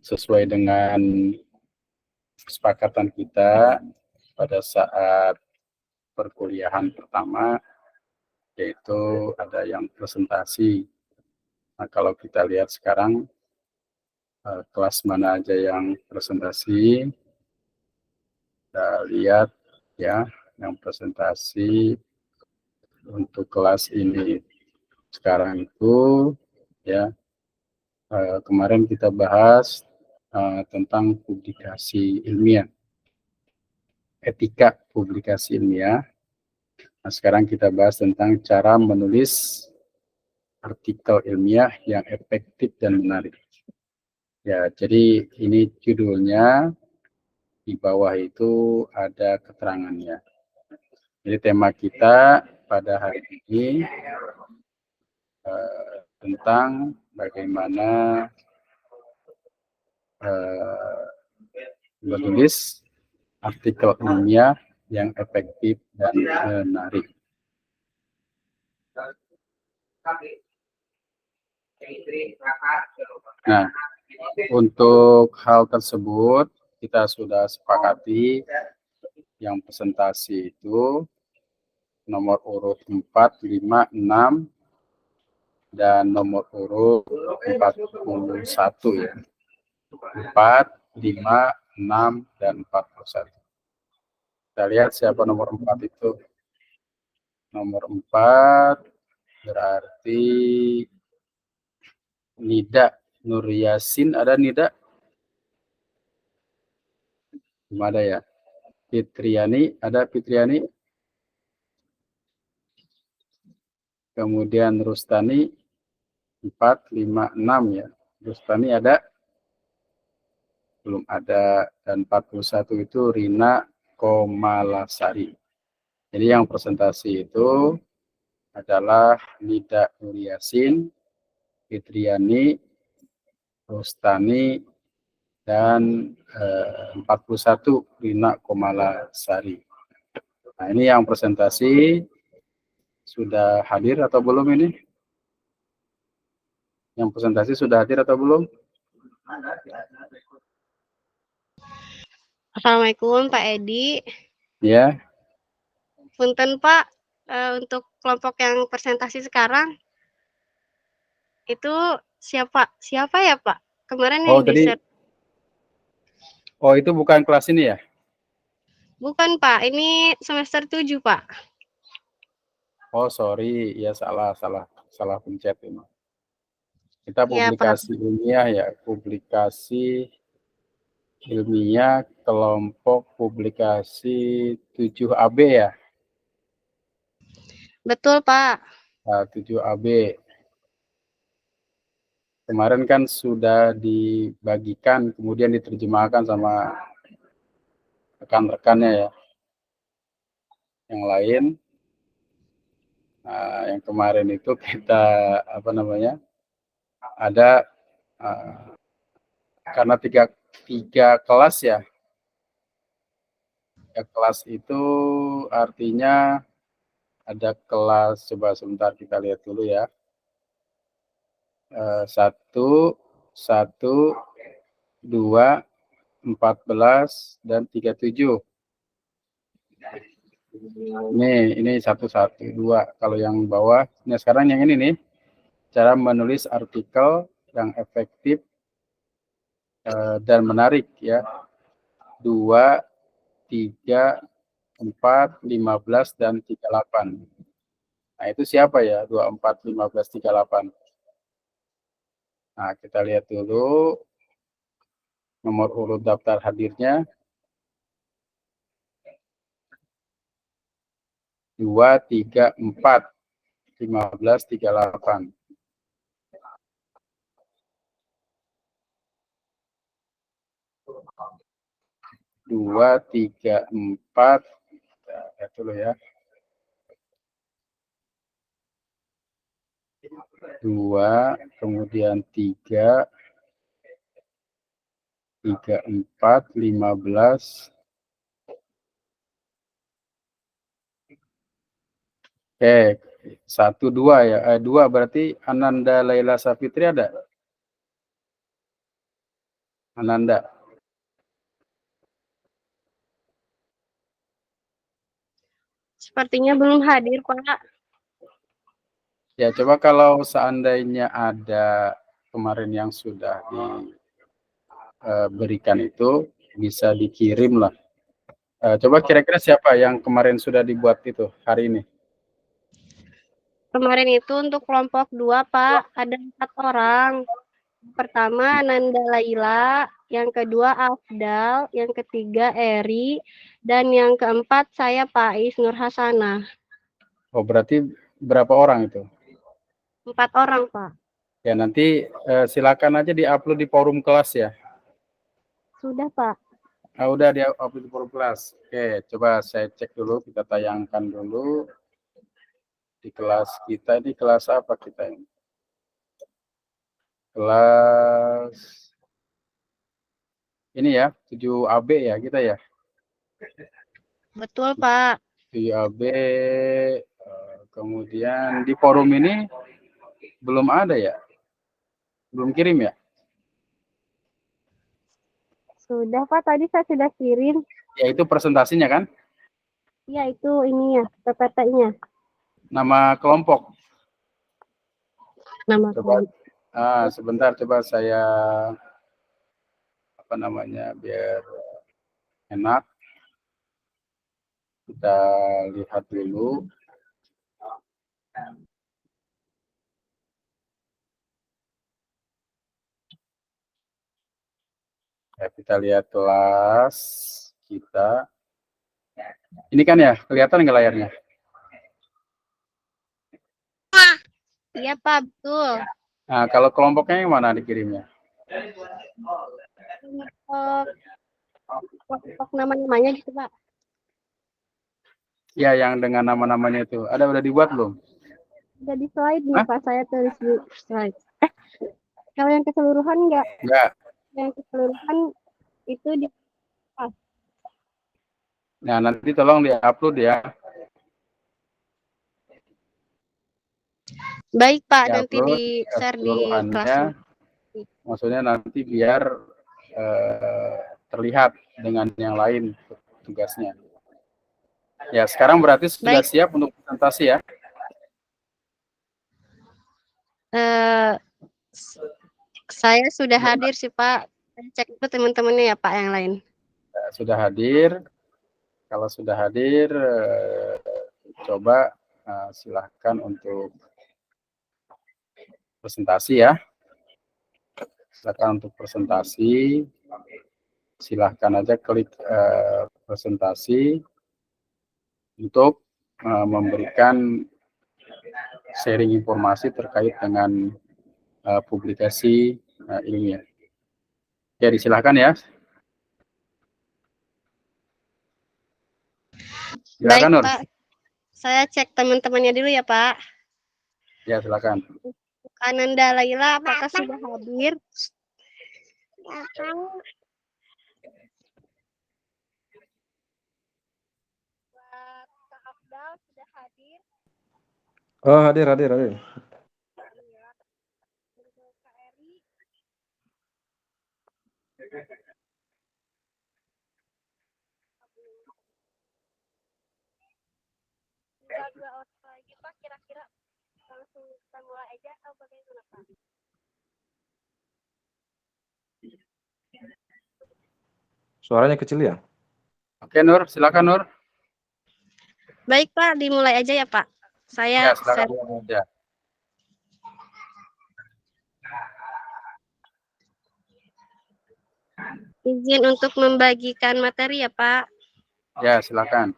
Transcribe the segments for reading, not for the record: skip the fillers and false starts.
sesuai dengan kesepakatan kita pada saat perkuliahan pertama, yaitu ada yang presentasi. Nah, kalau kita lihat sekarang kelas mana aja yang presentasi, kita lihat ya, yang presentasi untuk kelas ini sekarang itu ya, kemarin kita bahas tentang publikasi ilmiah, etika publikasi ilmiah. Nah, sekarang kita bahas tentang cara menulis artikel ilmiah yang efektif dan menarik. Ya, jadi ini judulnya, di bawah itu ada keterangannya. Jadi tema kita pada hari ini tentang bagaimana menulis artikel ilmiah yang efektif dan menarik. Nah, untuk hal tersebut kita sudah sepakati yang presentasi itu nomor urut 4, 5, 6, dan nomor urut 41 ya. 4, 5, 6, dan 41. Kita lihat siapa nomor 4 itu. Nomor 4 berarti Nida Nur Yasin. Ada Nida? Gimana ya? Fitriani, ada Fitriani? Kemudian Rustani 4, 5, 6 ya. Rustani ada? Belum ada. Dan 41 itu Rina Komalasari. Jadi yang presentasi itu adalah Nida Nur Yasin, Fitriani, Rustani, dan 41 Rina Komalasari. Nah, ini yang presentasi sudah hadir atau belum ini? Yang presentasi sudah hadir atau belum? Assalamualaikum Pak Edi. Ya. Punten Pak, untuk kelompok yang presentasi sekarang itu siapa ya Pak? Kemarin yang tadi. Itu bukan kelas ini ya? Bukan Pak, ini semester 7 Pak. Sorry, ya salah pencet ini. Kita Ya Pak. publikasi ilmiah ya, publikasi ilmiah kelompok publikasi 7AB ya. Betul Pak. 7AB. Kemarin kan sudah dibagikan, kemudian diterjemahkan sama rekan-rekannya ya. Yang lain, yang kemarin itu kita ada karena tiga kelas ya. Kelas itu artinya ada kelas, coba sebentar kita lihat dulu ya. 1, 2, 14, dan 37. Ini 1, 2. Kalau yang bawah, nah sekarang yang ini nih, cara menulis artikel yang efektif dan menarik ya. 2, 3, 4, 15, dan 38. Nah, itu siapa ya? 2, 4, 15, 38. Nah, kita lihat dulu nomor urut daftar hadirnya. 2, 3, 4, 15, 38. Dua, tiga, empat, lihat dulu ya. 2, kemudian 3, 4, 15. Oke, 1, 2 ya. 2 berarti Ananda Laila Safitri ada? Ananda. Sepertinya belum hadir, Pak. Ya, coba kalau seandainya ada kemarin yang sudah diberikan itu, bisa dikirim lah. Coba kira-kira siapa yang kemarin sudah dibuat itu hari ini? Kemarin itu untuk kelompok 2, Pak, ada 4 orang. Pertama Nanda Laila, yang kedua Afdal, yang ketiga Eri, dan yang keempat saya Pais Nur Hasanah. Oh, berarti berapa orang itu? 4 orang, Pak. Ya, nanti silakan aja di-upload di forum kelas ya. Sudah, Pak. Udah di-upload di forum kelas. Oke, coba saya cek dulu, kita tayangkan dulu. Di kelas kita ini kelas apa kita ini? Kelas ini ya, 7AB ya kita ya. Betul, Pak. 7AB, kemudian di forum ini belum ada ya? Belum kirim ya? Sudah, Pak. Tadi saya sudah kirim. Ya, itu presentasinya kan? Iya, itu ininya, PPT-nya. Nama kelompok. Nama Coba kelompok. sebentar, coba saya apa namanya biar enak. Kita lihat dulu. Ya, kita lihat kelas kita. Ini kan ya, kelihatan nggak layarnya? Iya, Pak, betul. Nah, kalau kelompoknya yang mana dikirimnya? Kelompok nama-namanya gitu, Pak. Ya, yang dengan nama-namanya itu. Udah dibuat belum? Udah di slide-nya, Pak. Saya tulis di slide. Kalau yang keseluruhan enggak? Enggak. Yang keseluruhan itu di Nah, nanti tolong di-upload ya. Baik, Pak, nanti Di-upload di-share di keseluruhannya. kelas. Maksudnya nanti biar terlihat dengan yang lain tugasnya. Ya, sekarang berarti sudah Baik. siap untuk presentasi ya? Saya sudah hadir sih, Pak. Cek itu teman-temannya ya, Pak, yang lain. Sudah hadir. Kalau sudah hadir, coba silahkan untuk presentasi ya. Silakan untuk presentasi. Silahkan aja klik presentasi untuk memberikan sharing informasi terkait dengan publikasi ilmiah. Ya, disilahkan ya. Silakan, Baik, Nur. Pak. Saya cek teman-temannya dulu ya, Pak. Ya, silakan. Ananda Laila, apakah sudah hadir? Kak Afdal sudah hadir. Oh, hadir. Kak Eri. Tinggal 2 orang lagi, Pak. Kira-kira langsung kita mulai aja atau bagaimana, Pak? Suaranya kecil ya? Oke, Nur, silakan Nur. Baik, Pak, dimulai aja ya, Pak. Ya, Saya silakan. Ya. izin untuk membagikan materi ya, Pak. Ya, silakan.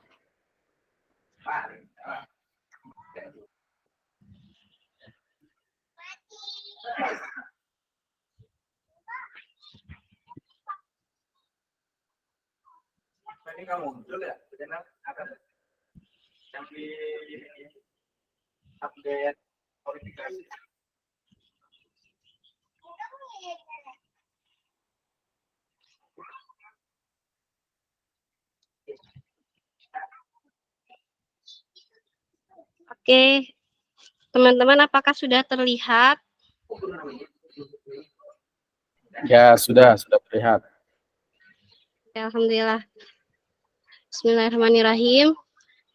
Ini kamu muncul ya, karena akan yang di update kualifikasi. Oke, teman-teman, apakah sudah terlihat? Ya, sudah Lihat. Alhamdulillah. Bismillahirrahmanirrahim.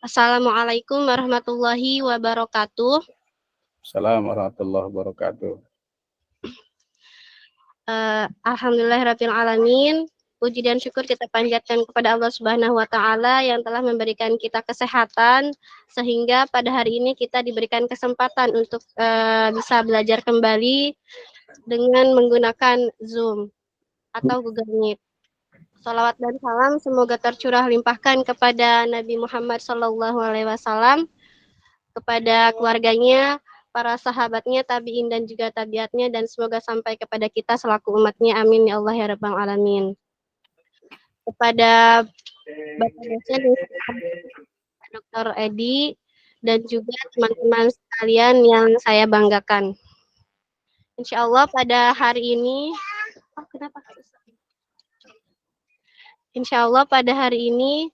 Assalamualaikum warahmatullahi wabarakatuh. Assalamualaikum warahmatullahi wabarakatuh. Alhamdulillahirabbil alamin. Puji dan syukur kita panjatkan kepada Allah Subhanahu wa taala yang telah memberikan kita kesehatan sehingga pada hari ini kita diberikan kesempatan untuk bisa belajar kembali dengan menggunakan Zoom atau Google Meet. Salawat dan salam semoga tercurah limpahkan kepada Nabi Muhammad SAW, kepada keluarganya, para sahabatnya, tabiin dan juga tabiatnya, dan semoga sampai kepada kita selaku umatnya. Amin ya Allah ya Rabbal Alamin. Kepada Bapak dosen Dr. Edi dan juga teman-teman sekalian yang saya banggakan. Insya Allah pada hari ini, Insya Allah pada hari ini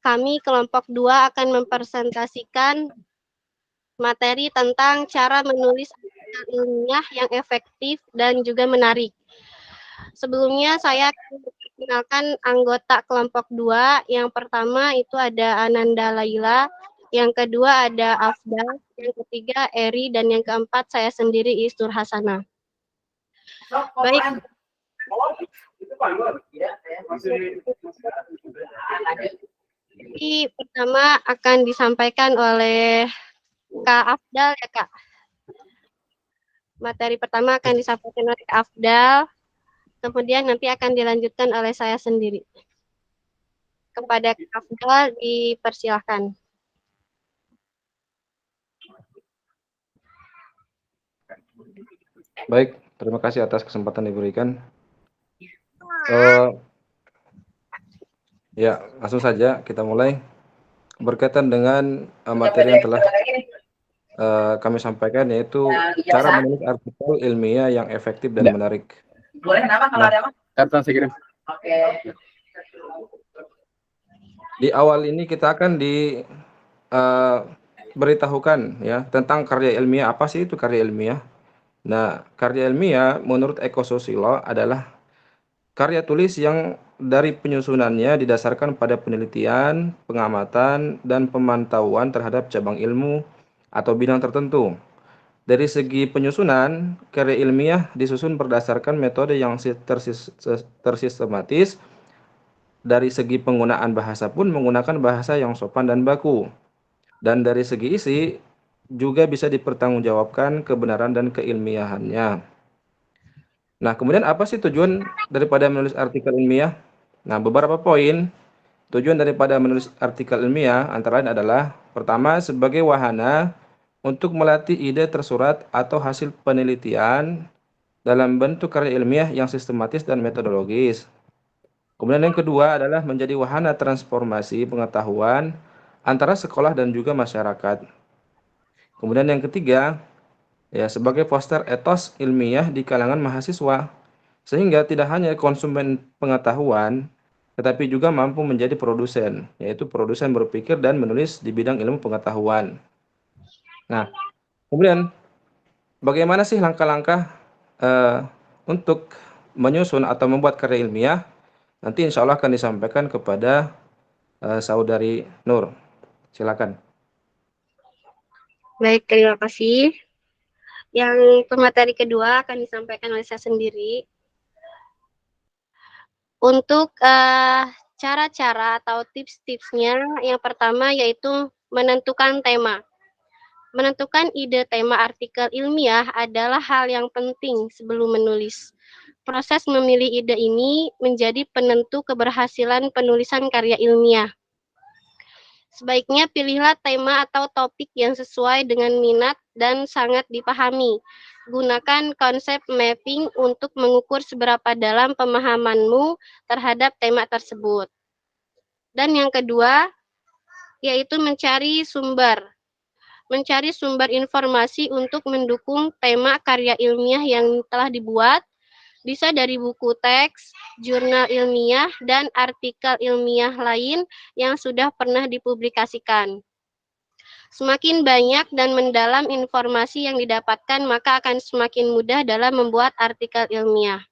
kami kelompok 2 akan mempresentasikan materi tentang cara menulis artikel ilmiah yang efektif dan juga menarik. Sebelumnya saya akan memperkenalkan anggota kelompok 2. Yang pertama itu ada Ananda Laila, yang kedua ada Afdal, yang ketiga Eri, dan yang keempat saya sendiri Istur Hasanah. Baik. Jadi pertama akan disampaikan oleh Kak Afdal ya Kak. Materi pertama akan disampaikan oleh Kak Afdal. Kemudian nanti akan dilanjutkan oleh saya sendiri. Kepada Kak Afdal dipersilahkan. Baik, terima kasih atas kesempatan diberikan. Ya, langsung saja kita mulai. Berkaitan dengan materi yang telah kami sampaikan, yaitu cara menulis artikel ilmiah yang efektif dan menarik. Boleh, kenapa kalau ada apa? Catatan saya kirim. Oke. Di awal ini kita akan beritahukan ya tentang karya ilmiah. Apa sih itu karya ilmiah? Nah, karya ilmiah menurut ekososiolog adalah karya tulis yang dari penyusunannya didasarkan pada penelitian, pengamatan, dan pemantauan terhadap cabang ilmu atau bidang tertentu. Dari segi penyusunan, karya ilmiah disusun berdasarkan metode yang tersistematis. Dari segi penggunaan bahasa pun menggunakan bahasa yang sopan dan baku. Dan dari segi isi, juga bisa dipertanggungjawabkan kebenaran dan keilmiahannya. Nah, kemudian apa sih tujuan daripada menulis artikel ilmiah? Nah, beberapa poin tujuan daripada menulis artikel ilmiah antara lain adalah pertama, sebagai wahana untuk melatih ide tersurat atau hasil penelitian dalam bentuk karya ilmiah yang sistematis dan metodologis. Kemudian yang kedua adalah menjadi wahana transformasi pengetahuan antara sekolah dan juga masyarakat. Kemudian yang ketiga, ya sebagai poster etos ilmiah di kalangan mahasiswa, sehingga tidak hanya konsumen pengetahuan, tetapi juga mampu menjadi produsen, yaitu produsen berpikir dan menulis di bidang ilmu pengetahuan. Nah, kemudian bagaimana sih langkah-langkah untuk menyusun atau membuat karya ilmiah? Nanti insya Allah akan disampaikan kepada Saudari Nur. Silakan. Baik, terima kasih. Yang pemateri kedua akan disampaikan oleh saya sendiri. Untuk cara-cara atau tips-tipsnya, yang pertama yaitu menentukan tema. Menentukan ide tema artikel ilmiah adalah hal yang penting sebelum menulis. Proses memilih ide ini menjadi penentu keberhasilan penulisan karya ilmiah. Sebaiknya pilihlah tema atau topik yang sesuai dengan minat dan sangat dipahami. Gunakan konsep mapping untuk mengukur seberapa dalam pemahamanmu terhadap tema tersebut. Dan yang kedua, yaitu mencari sumber informasi untuk mendukung tema karya ilmiah yang telah dibuat, bisa dari buku teks, jurnal ilmiah, dan artikel ilmiah lain yang sudah pernah dipublikasikan. Semakin banyak dan mendalam informasi yang didapatkan, maka akan semakin mudah dalam membuat artikel ilmiah.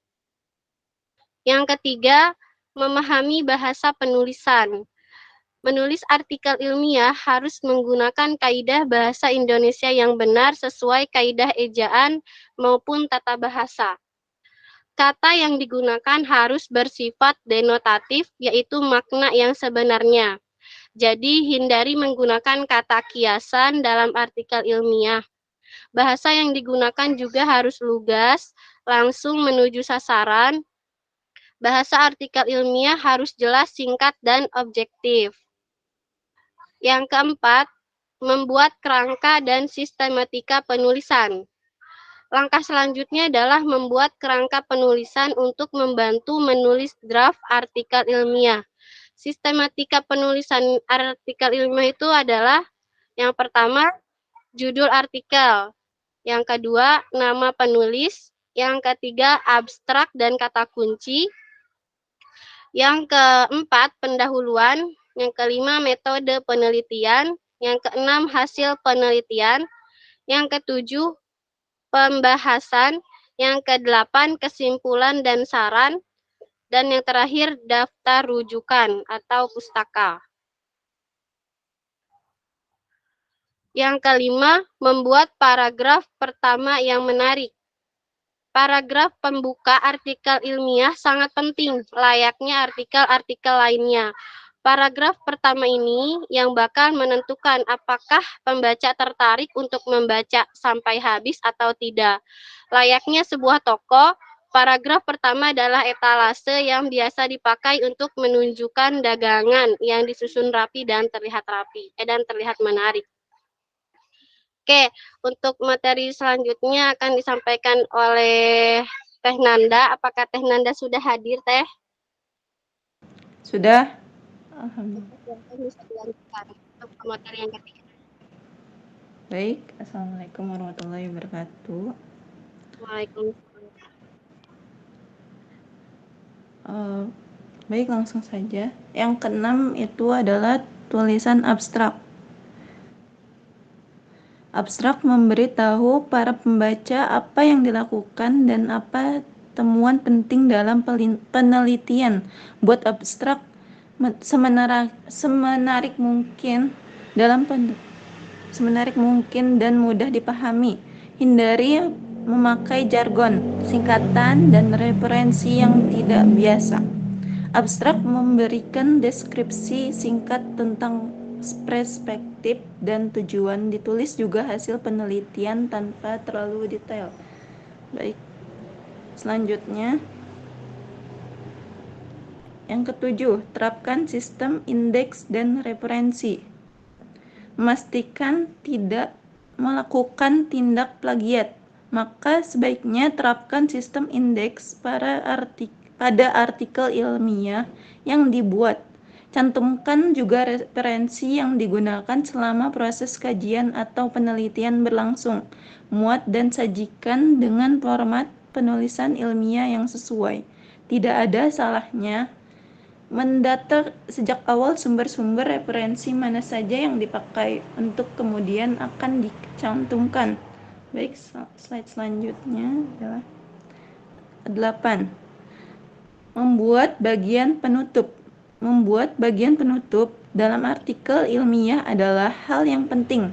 Yang ketiga, memahami bahasa penulisan. Menulis artikel ilmiah harus menggunakan kaidah bahasa Indonesia yang benar sesuai kaidah ejaan maupun tata bahasa. Kata yang digunakan harus bersifat denotatif, yaitu makna yang sebenarnya. Jadi, hindari menggunakan kata kiasan dalam artikel ilmiah. Bahasa yang digunakan juga harus lugas, langsung menuju sasaran. Bahasa artikel ilmiah harus jelas, singkat, dan objektif. Yang keempat, membuat kerangka dan sistematika penulisan. Langkah selanjutnya adalah membuat kerangka penulisan untuk membantu menulis draft artikel ilmiah. Sistematika penulisan artikel ilmiah itu adalah yang pertama, judul artikel. Yang kedua, nama penulis. Yang ketiga, abstrak dan kata kunci. Yang keempat, pendahuluan. Yang kelima, metode penelitian. Yang keenam, hasil penelitian. Yang ketujuh, pembahasan. Yang kedelapan, kesimpulan dan saran. Dan yang terakhir, daftar rujukan atau pustaka. Yang kelima, membuat paragraf pertama yang menarik. Paragraf pembuka artikel ilmiah sangat penting, layaknya artikel-artikel lainnya. Paragraf pertama ini yang bakal menentukan apakah pembaca tertarik untuk membaca sampai habis atau tidak. Layaknya sebuah toko, paragraf pertama adalah etalase yang biasa dipakai untuk menunjukkan dagangan yang disusun rapi dan terlihat menarik. Oke, untuk materi selanjutnya akan disampaikan oleh Teh Nanda. Apakah Teh Nanda sudah hadir, Teh? Sudah? Alhamdulillah. Bisa dilanjutkan untuk materi yang ketiga. Baik, Assalamualaikum warahmatullahi wabarakatuh. Waalaikumsalam. Baik, langsung saja. Yang keenam itu adalah tulisan abstrak. Abstrak memberitahu para pembaca apa yang dilakukan dan apa temuan penting dalam penelitian. Buat abstrak semenarik mungkin dan mudah dipahami. Hindari memakai jargon, singkatan, dan referensi yang tidak biasa. Abstrak memberikan deskripsi singkat tentang perspektif dan tujuan, ditulis juga hasil penelitian tanpa terlalu detail. Baik, selanjutnya yang ketujuh, terapkan sistem indeks dan referensi. Memastikan tidak melakukan tindak plagiat, maka sebaiknya terapkan sistem indeks pada artikel ilmiah yang dibuat. Cantumkan juga referensi yang digunakan selama proses kajian atau penelitian berlangsung. Muat dan sajikan dengan format penulisan ilmiah yang sesuai. Tidak ada salahnya mendata sejak awal sumber-sumber referensi mana saja yang dipakai untuk kemudian akan dicantumkan. Baik, slide selanjutnya adalah 8. Membuat bagian penutup. Membuat bagian penutup dalam artikel ilmiah adalah hal yang penting.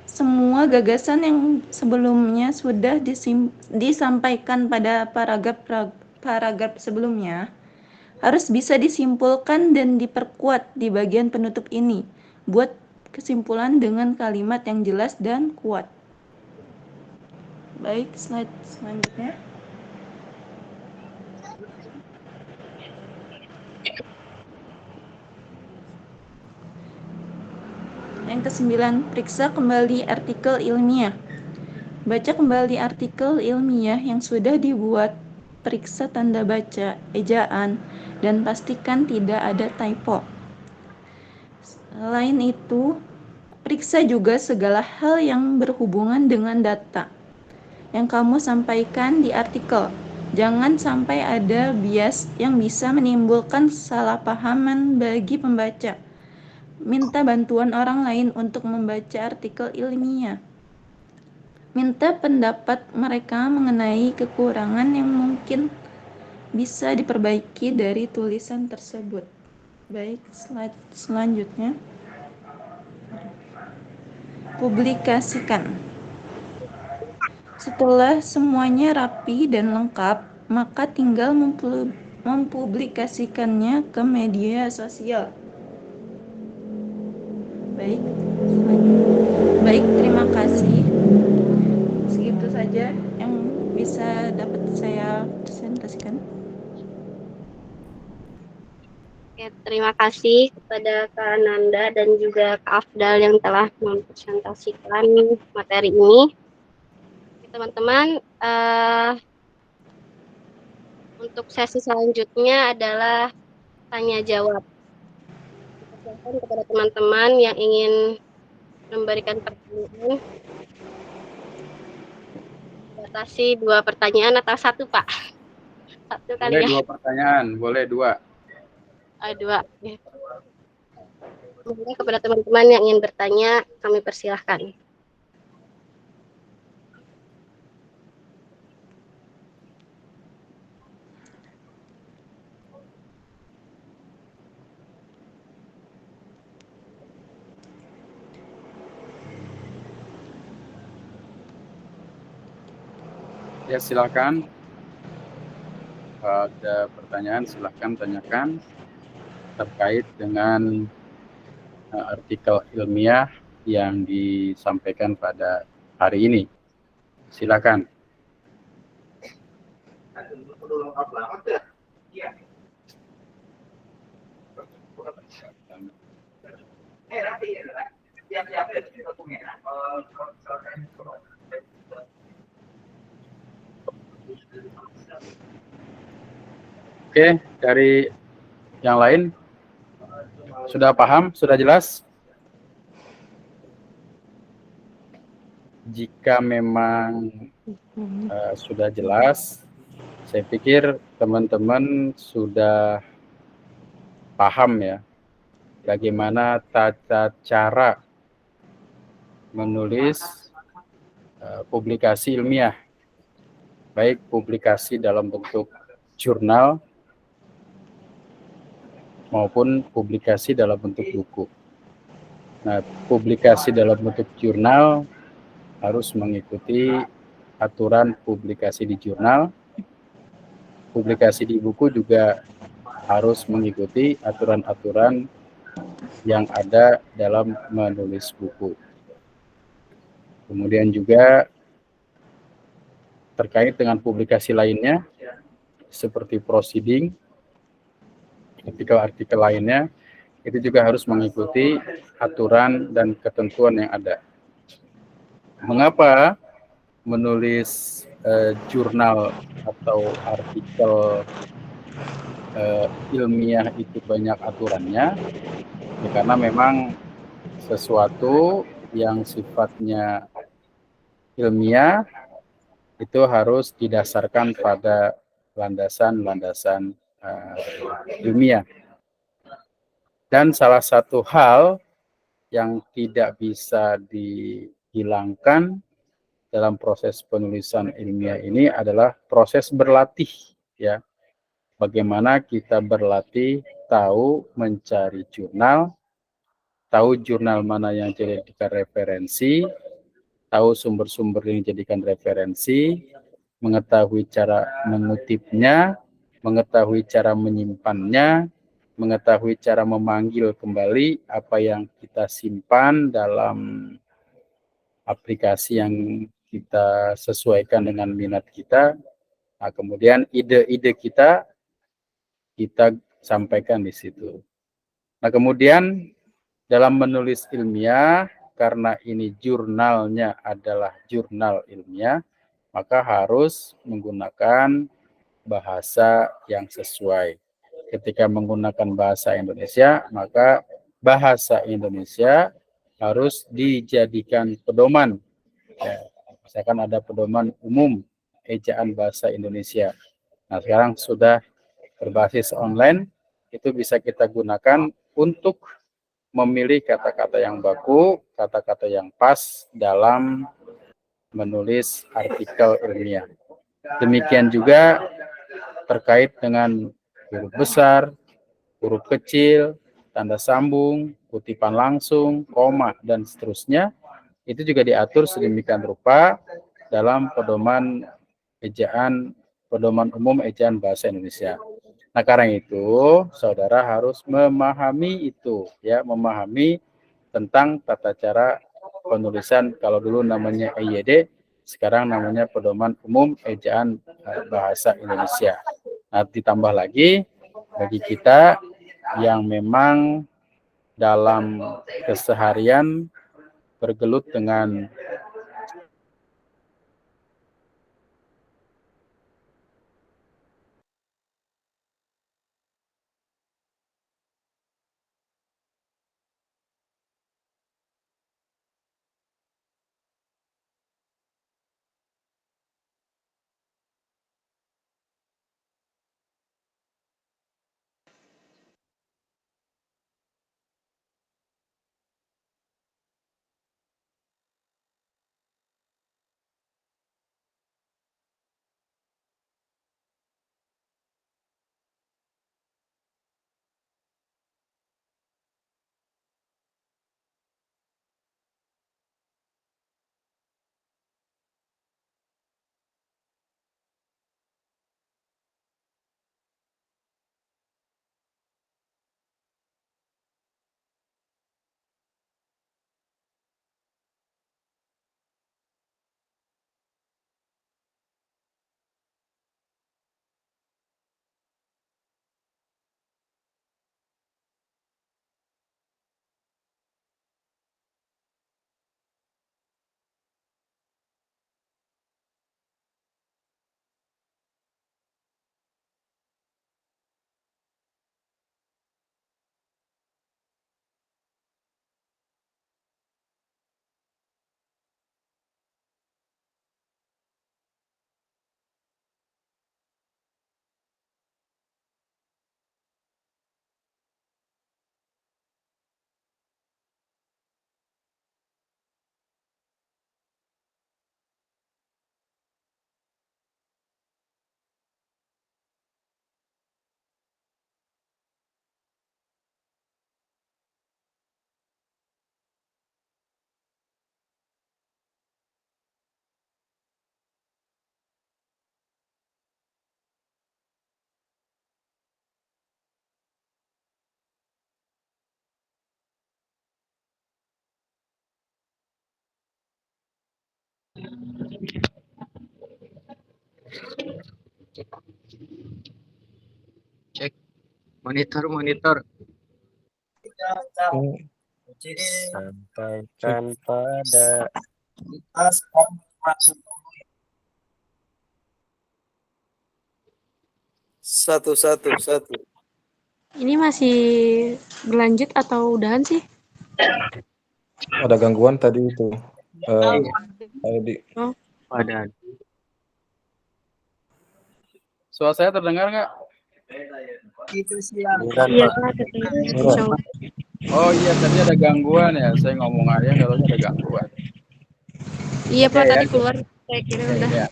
Semua gagasan yang sebelumnya sudah disampaikan pada paragraf sebelumnya harus bisa disimpulkan dan diperkuat di bagian penutup ini. Buat kesimpulan dengan kalimat yang jelas dan kuat. Baik, slide selanjutnya. Yang ke-9, periksa kembali artikel ilmiah. Baca kembali artikel ilmiah yang sudah dibuat, periksa tanda baca, ejaan, dan pastikan tidak ada typo. Selain itu, periksa juga segala hal yang berhubungan dengan data yang kamu sampaikan di artikel. Jangan sampai ada bias yang bisa menimbulkan kesalahpahaman bagi pembaca. Minta bantuan orang lain untuk membaca artikel ilmiah. Minta pendapat mereka mengenai kekurangan yang mungkin bisa diperbaiki dari tulisan tersebut. Baik, slide selanjutnya. Publikasikan. Setelah semuanya rapi dan lengkap, maka tinggal mempublikasikannya ke media sosial. Baik, terima kasih. Segitu saja yang bisa dapat saya presentasikan. Oke, terima kasih kepada Kak Nanda dan juga Kak Afdal yang telah mempresentasikan materi ini. Teman-teman, untuk sesi selanjutnya adalah tanya jawab. Silakan kepada teman-teman yang ingin memberikan pertanyaan. Batasi 2 pertanyaan atau 1, Pak? 1 kali Boleh ya. 2 pertanyaan, boleh 2. 2. Ya. Kemudian kepada teman-teman yang ingin bertanya, kami persilahkan. Ya, silakan. Ada pertanyaan, silakan tanyakan terkait dengan artikel ilmiah yang disampaikan pada hari ini. Silakan. Oke, dari yang lain sudah paham, sudah jelas? Jika memang sudah jelas, saya pikir teman-teman sudah paham ya bagaimana tata cara menulis publikasi ilmiah, baik publikasi dalam bentuk jurnal maupun publikasi dalam bentuk buku. Nah, publikasi dalam bentuk jurnal harus mengikuti aturan publikasi di jurnal. Publikasi di buku juga harus mengikuti aturan-aturan yang ada dalam menulis buku. Kemudian juga terkait dengan publikasi lainnya, seperti proceeding, artikel-artikel lainnya, itu juga harus mengikuti aturan dan ketentuan yang ada. Mengapa menulis jurnal atau artikel ilmiah itu banyak aturannya? Ya, karena memang sesuatu yang sifatnya ilmiah itu harus didasarkan pada landasan-landasan ilmiah. Dan salah satu hal yang tidak bisa dihilangkan dalam proses penulisan ilmiah ini adalah proses berlatih, ya. Bagaimana kita berlatih tahu mencari jurnal, tahu jurnal mana yang dijadikan referensi, tahu sumber-sumber yang dijadikan referensi, mengetahui cara mengutipnya, mengetahui cara menyimpannya, mengetahui cara memanggil kembali apa yang kita simpan dalam aplikasi yang kita sesuaikan dengan minat kita. Nah, kemudian ide-ide kita sampaikan di situ. Nah, kemudian dalam menulis ilmiah, karena ini jurnalnya adalah jurnal ilmiah, maka harus menggunakan bahasa yang sesuai. Ketika menggunakan bahasa Indonesia, maka bahasa Indonesia harus dijadikan pedoman. Ya, misalkan ada pedoman umum ejaan bahasa Indonesia. Nah, sekarang sudah berbasis online, itu bisa kita gunakan untuk memilih kata-kata yang baku, kata-kata yang pas dalam menulis artikel ilmiah. Demikian juga terkait dengan huruf besar, huruf kecil, tanda sambung, kutipan langsung, koma, dan seterusnya, itu juga diatur sedemikian rupa dalam pedoman umum ejaan bahasa Indonesia. Nah, karena itu saudara harus memahami itu, ya, memahami tentang tata cara penulisan. Kalau dulu namanya EYD, sekarang namanya pedoman umum ejaan bahasa Indonesia. Nah, ditambah lagi bagi kita yang memang dalam keseharian bergelut dengan Cek monitor. Sampaikan pada satu. Ini masih berlanjut atau udahan sih? Ada gangguan tadi itu. Tadi. Pada suara saya terdengar nggak? Iya, Pak. Insya Allah. Oh iya, tadi ada gangguan ya. Saya ngomong aja kalau ada gangguan. Iya, Pak, Oke, tadi ya. keluar. Saya kira udah. Ya.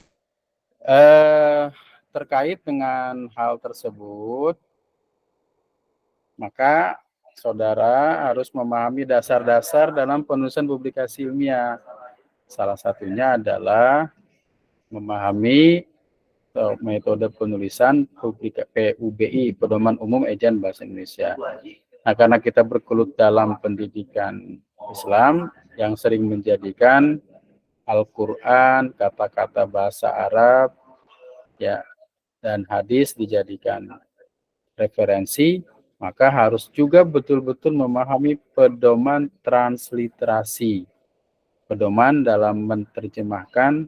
Terkait dengan hal tersebut, maka saudara harus memahami dasar-dasar dalam penulisan publikasi ilmiah. Salah satunya adalah memahami metode penulisan PUBI, Pedoman Umum Ejaan Bahasa Indonesia. Nah, karena kita bergelut dalam pendidikan Islam yang sering menjadikan Al-Quran, kata-kata bahasa Arab, ya, dan hadis dijadikan referensi, maka harus juga betul-betul memahami pedoman transliterasi. Pedoman dalam menerjemahkan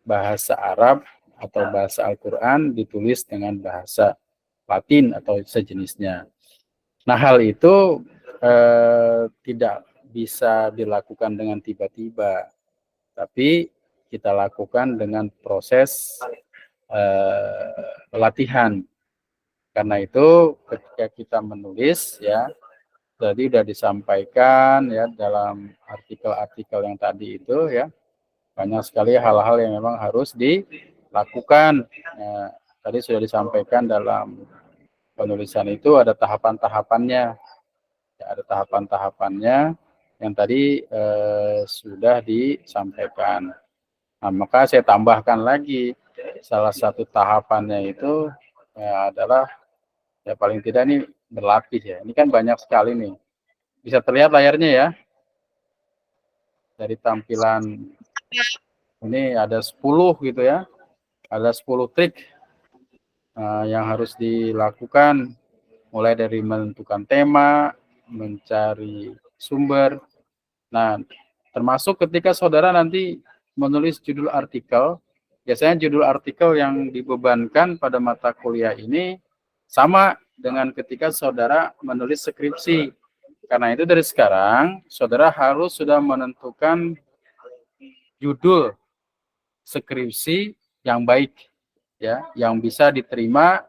bahasa Arab atau bahasa Al-Quran ditulis dengan bahasa Latin atau sejenisnya. Nah, hal itu tidak bisa dilakukan dengan tiba-tiba, tapi kita lakukan dengan proses latihan. Karena itu ketika kita menulis, ya, tadi sudah disampaikan ya dalam artikel-artikel yang tadi itu, ya, banyak sekali hal-hal yang memang harus dilakukan. tadi sudah disampaikan dalam penulisan itu ada tahapan-tahapannya. Ya, ada tahapan-tahapannya yang tadi sudah disampaikan. Nah, maka saya tambahkan lagi salah satu tahapannya itu ya, adalah ya paling tidak ini berlatih ya. Ini kan banyak sekali nih. Bisa terlihat layarnya ya. Dari tampilan ini ada 10 gitu ya. Ada 10 trik yang harus dilakukan mulai dari menentukan tema, mencari sumber. Nah, termasuk ketika saudara nanti menulis judul artikel, biasanya judul artikel yang dibebankan pada mata kuliah ini sama dengan ketika saudara menulis skripsi. Karena itu dari sekarang, saudara harus sudah menentukan judul skripsi yang baik, ya, yang bisa diterima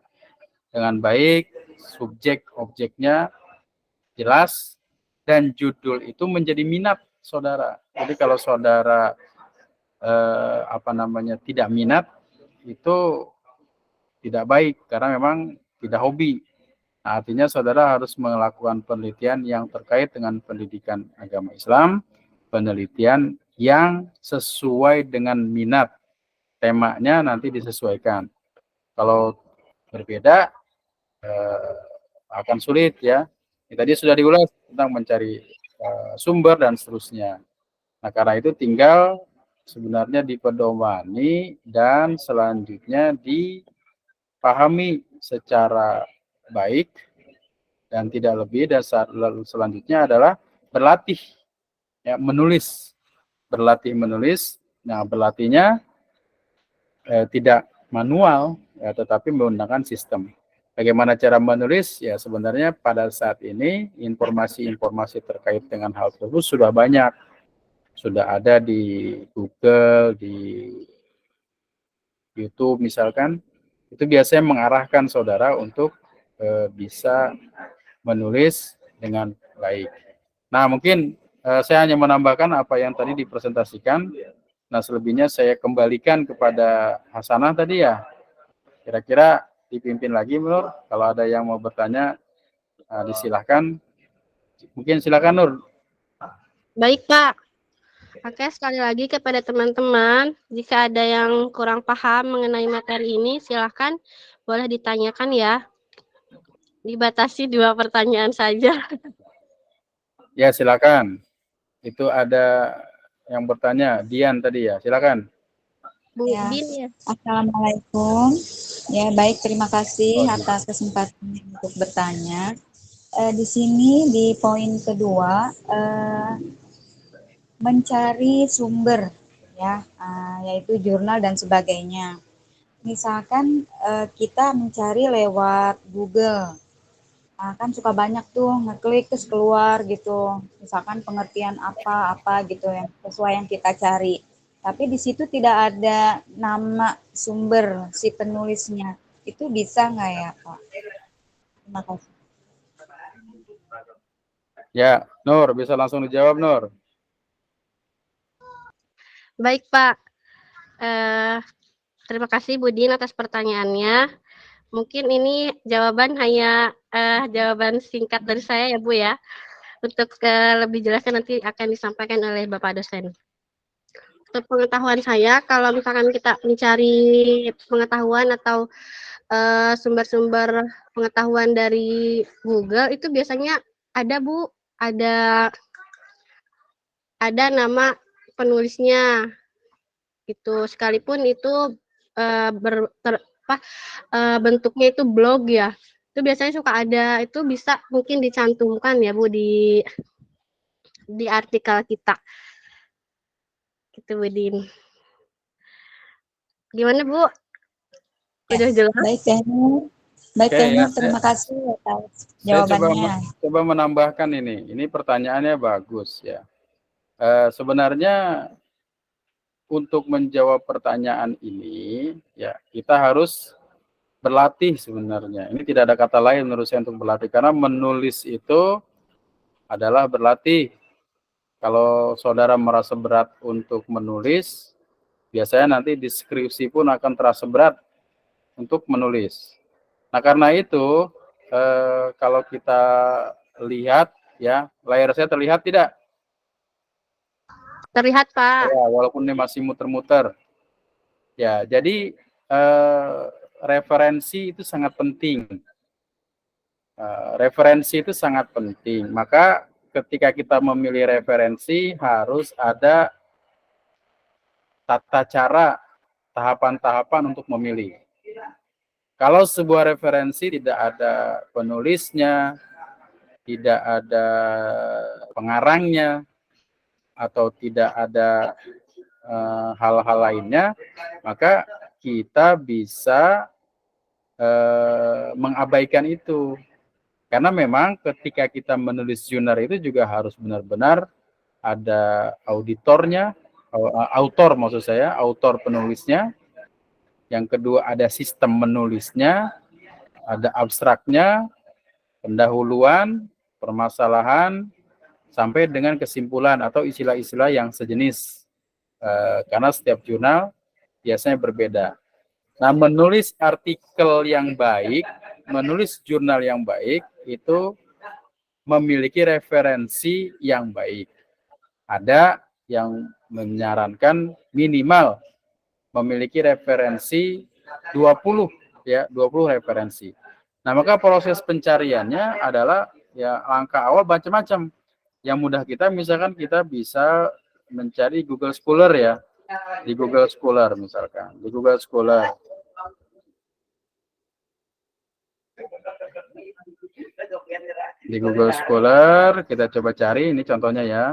dengan baik, subjek objeknya jelas, dan judul itu menjadi minat saudara. Jadi kalau saudara tidak minat, itu tidak baik karena memang tidak hobi. Nah, artinya saudara harus melakukan penelitian yang terkait dengan pendidikan agama Islam, penelitian yang sesuai dengan minat. Temanya nanti disesuaikan. Kalau berbeda akan sulit ya. Ini tadi sudah diulas tentang mencari sumber dan seterusnya. Nah, karena itu tinggal sebenarnya dipedomani dan selanjutnya dipahami secara baik dan tidak lebih. Dan selanjutnya adalah berlatih ya, menulis. Berlatih menulis. Nah, berlatihnya tidak manual ya, tetapi menggunakan sistem. Bagaimana cara menulis? Ya sebenarnya pada saat ini informasi-informasi terkait dengan hal tersebut sudah banyak. Sudah ada di Google, di YouTube misalkan. Itu biasanya mengarahkan saudara untuk bisa menulis dengan baik. Nah, mungkin saya hanya menambahkan apa yang tadi dipresentasikan. Nah, selebihnya saya kembalikan kepada Hasanah tadi ya. Kira-kira dipimpin lagi, Nur. Kalau ada yang mau bertanya, disilahkan. Mungkin silakan, Nur. Baik, Pak. Oke, sekali lagi kepada teman-teman, jika ada yang kurang paham mengenai materi ini, silahkan boleh ditanyakan ya. Dibatasi 2 pertanyaan saja. Ya, silakan. Itu ada yang bertanya, Dian tadi ya, silakan. Bu Ya. Din ya. Assalamualaikum. Ya, baik, terima kasih atas kesempatannya untuk bertanya. Di sini di poin kedua, mencari sumber, ya, yaitu jurnal dan sebagainya. Misalkan kita mencari lewat Google, kan suka banyak tuh ngeklik terus keluar gitu, misalkan pengertian apa gitu yang sesuai yang kita cari. Tapi di situ tidak ada nama sumber si penulisnya. Itu bisa nggak ya, Pak? Terima kasih. Ya, Nur, bisa langsung dijawab, Nur. Baik, Pak. Terima kasih Bu Din atas pertanyaannya. Mungkin ini jawaban hanya jawaban singkat dari saya ya Bu ya. Untuk lebih jelasnya nanti akan disampaikan oleh Bapak dosen. Untuk pengetahuan saya, kalau misalkan kita mencari pengetahuan atau sumber-sumber pengetahuan dari Google, itu biasanya ada Bu, ada nama penulisnya. Itu sekalipun itu bentuknya itu blog ya, itu biasanya suka ada, itu bisa mungkin dicantumkan ya Bu di artikel kita gitu Bu Din. Gimana Bu? Udah jelas? Baik, Teh Nur. Baik, Oke, Teh Nur, ya, terima kasih atas Saya jawabannya. coba menambahkan ini pertanyaannya bagus ya. Sebenarnya untuk menjawab pertanyaan ini, ya kita harus berlatih sebenarnya. Ini tidak ada kata lain menurut saya untuk berlatih, karena menulis itu adalah berlatih. Kalau saudara merasa berat untuk menulis, biasanya nanti deskripsi pun akan terasa berat. untuk menulis. Nah, karena itu kalau kita lihat ya, layar saya terlihat tidak? Terlihat, Pak. Ya, walaupun ini masih muter-muter. Ya, jadi referensi itu sangat penting. Referensi itu sangat penting. Maka ketika kita memilih referensi harus ada tata cara, tahapan-tahapan untuk memilih. Kalau sebuah referensi tidak ada penulisnya, tidak ada pengarangnya, atau tidak ada hal-hal lainnya, maka kita bisa mengabaikan itu. Karena memang ketika kita menulis jurnal itu juga harus benar-benar ada auditornya, autor maksud saya, autor penulisnya. Yang kedua ada sistem menulisnya, ada abstraknya, pendahuluan, permasalahan, sampai dengan kesimpulan atau istilah-istilah yang sejenis. Karena setiap jurnal biasanya berbeda. Nah, menulis artikel yang baik, menulis jurnal yang baik, itu memiliki referensi yang baik. Ada yang menyarankan minimal memiliki referensi 20 ya, 20 referensi. Nah, maka proses pencariannya adalah ya langkah awal macam-macam. Yang mudah kita misalkan kita bisa mencari Google Scholar ya. Di Google Scholar misalkan, di Google Scholar. Di Google Scholar kita coba cari, ini contohnya ya.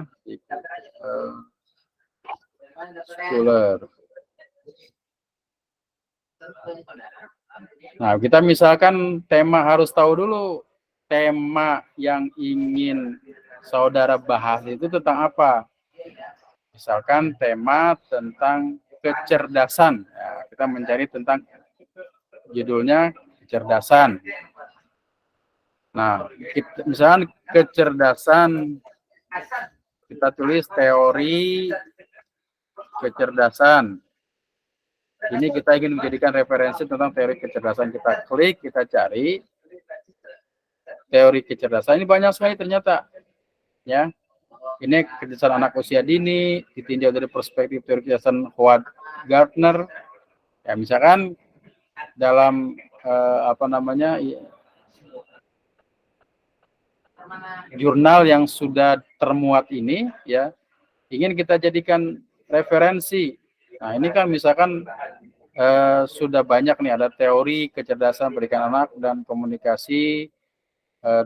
Scholar. Nah, kita misalkan tema harus tahu dulu tema yang ingin saudara bahas itu tentang apa. Misalkan tema tentang kecerdasan. Ya, kita mencari tentang judulnya kecerdasan. Nah, misalkan kecerdasan, kita tulis teori kecerdasan. Ini kita ingin menjadikan referensi tentang teori kecerdasan. Kita klik, kita cari teori kecerdasan. Ini banyak sekali ternyata. Ya, ini kecerdasan anak usia dini, ditinjau dari perspektif teori kecerdasan Howard Gardner. Ya, misalkan dalam jurnal yang sudah termuat ini, ya, ingin kita jadikan referensi. Nah, ini kan misalkan sudah banyak nih, ada teori kecerdasan pendidikan anak dan komunikasi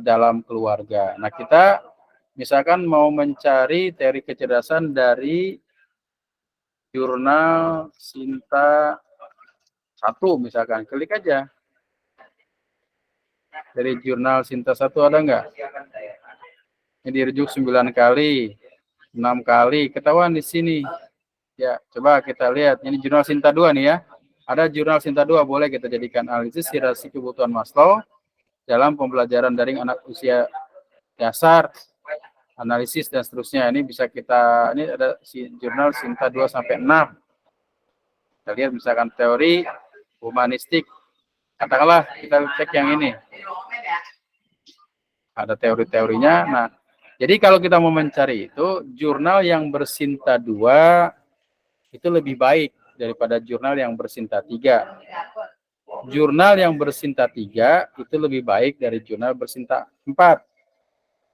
dalam keluarga. Nah, kita misalkan mau mencari teori kecerdasan dari jurnal Sinta 1 misalkan, klik aja. Dari jurnal Sinta 1 ada nggak? Ini dirujuk 9 kali, 6 kali, ketahuan di sini. Ya, coba kita lihat. Ini jurnal Sinta 2 nih ya. Ada jurnal Sinta 2, boleh kita jadikan analisis hierarki kebutuhan Maslow dalam pembelajaran daring anak usia dasar, analisis dan seterusnya. Ini bisa kita, ini ada jurnal Sinta 2 sampai 6. Kita lihat misalkan teori humanistik. Katakanlah kita cek yang ini. Ada teori-teorinya. Nah, jadi kalau kita mau mencari itu, jurnal yang bersinta 2 itu lebih baik daripada jurnal yang bersinta 3. Jurnal yang bersinta 3 itu lebih baik dari jurnal bersinta 4.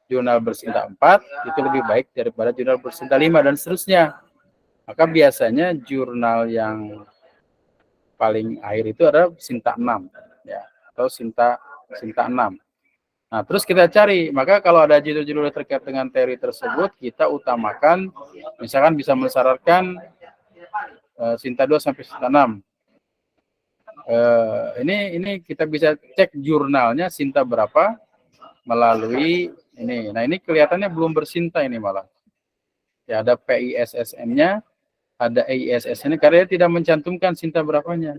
Jurnal bersinta 4 itu lebih baik daripada jurnal bersinta 5 dan seterusnya. Maka biasanya jurnal yang paling akhir itu adalah Sinta 6 ya, atau Sinta 6. Nah, terus kita cari, maka kalau ada judul-judul terkait dengan teori tersebut, kita utamakan, misalkan bisa mensyaratkan Sinta 2 sampai Sinta 6. Ini kita bisa cek jurnalnya Sinta berapa melalui ini. Nah, ini kelihatannya belum bersinta ini malah. Ya, ada PISSN-nya, ada EISSN-nya, karena dia tidak mencantumkan Sinta berapanya.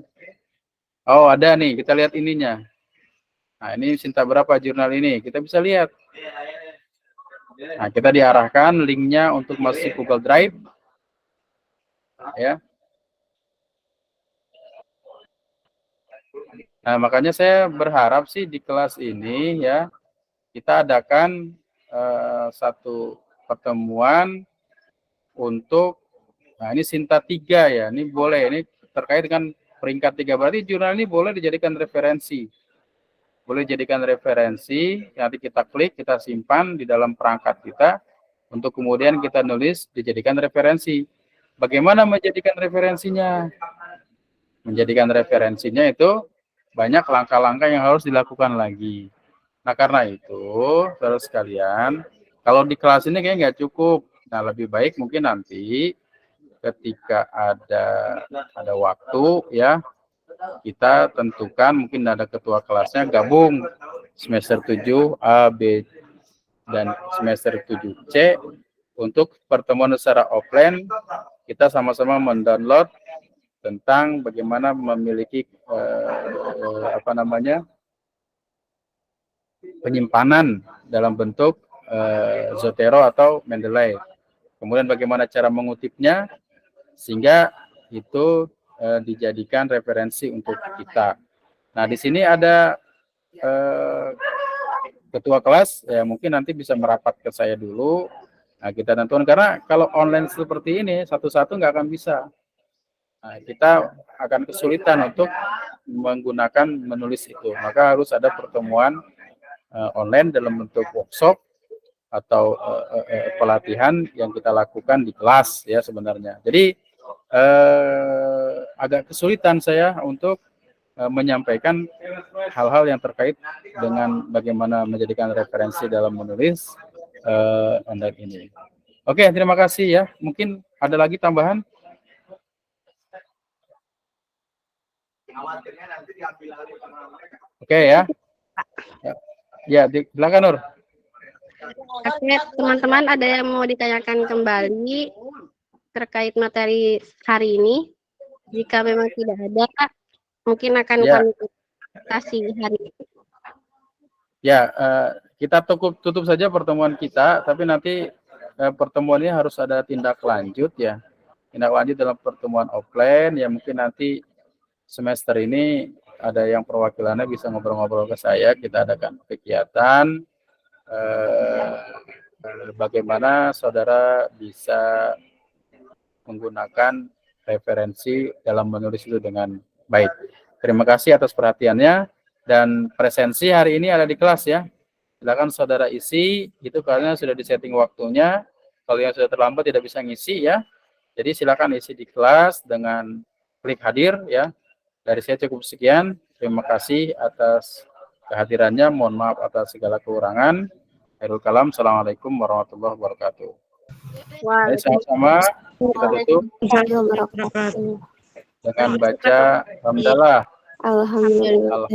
Oh, ada nih, kita lihat ininya. Nah, ini Sinta berapa jurnal ini? Kita bisa lihat. Nah, kita diarahkan linknya untuk masuk Google Drive. Ya. Nah, makanya saya berharap sih di kelas ini ya kita adakan satu pertemuan untuk, nah ini Sinta 3 ya, ini boleh, ini terkait dengan peringkat 3, berarti jurnal ini boleh dijadikan referensi. Boleh dijadikan referensi, nanti kita klik, kita simpan di dalam perangkat kita, untuk kemudian kita nulis, dijadikan referensi. Bagaimana menjadikan referensinya? Menjadikan referensinya itu banyak langkah-langkah yang harus dilakukan lagi. Nah, karena itu, saudara sekalian, kalau di kelas ini kayaknya nggak cukup. Nah, lebih baik mungkin nanti ketika ada waktu ya, kita tentukan mungkin ada ketua kelasnya gabung semester 7 A, B, dan semester 7C untuk pertemuan secara offline. Kita sama-sama mendownload tentang bagaimana memiliki penyimpanan dalam bentuk Zotero atau Mendeley. Kemudian bagaimana cara mengutipnya sehingga itu dijadikan referensi untuk kita. Nah, di sini ada ketua kelas, ya mungkin nanti bisa merapat ke saya dulu. Nah, kita tentukan, karena kalau online seperti ini, satu-satu nggak akan bisa. Nah, kita akan kesulitan untuk menggunakan menulis itu. Maka harus ada pertemuan online dalam bentuk workshop atau pelatihan yang kita lakukan di kelas ya sebenarnya. Jadi agak kesulitan saya untuk menyampaikan hal-hal yang terkait dengan bagaimana menjadikan referensi dalam menulis online ini. Oke, terima kasih ya. Mungkin ada lagi tambahan? Oke ya. Ya, silakan Nur. Oke, teman-teman, ada yang mau ditanyakan kembali terkait materi hari ini? Jika memang tidak ada, mungkin akan Ya. kami kasih hari ini. Ya, kita tutup saja pertemuan kita, tapi nanti pertemuan ini harus ada tindak lanjut ya. Tindak lanjut dalam pertemuan offline, ya mungkin nanti semester ini ada yang perwakilannya bisa ngobrol-ngobrol ke saya, kita adakan kegiatan bagaimana saudara bisa menggunakan referensi dalam menulis itu dengan baik. Terima kasih atas perhatiannya, dan presensi hari ini ada di kelas ya. Silakan saudara isi, itu karena sudah disetting waktunya. Kalau yang sudah terlambat tidak bisa ngisi ya. Jadi silakan isi di kelas dengan klik hadir ya. Dari saya cukup sekian. Terima kasih atas kehadirannya. Mohon maaf atas segala kekurangan. Khairul kalam. Assalamualaikum warahmatullahi wabarakatuh. Mari sama-sama kita tutup dengan baca hamdalah. Alhamdulillah.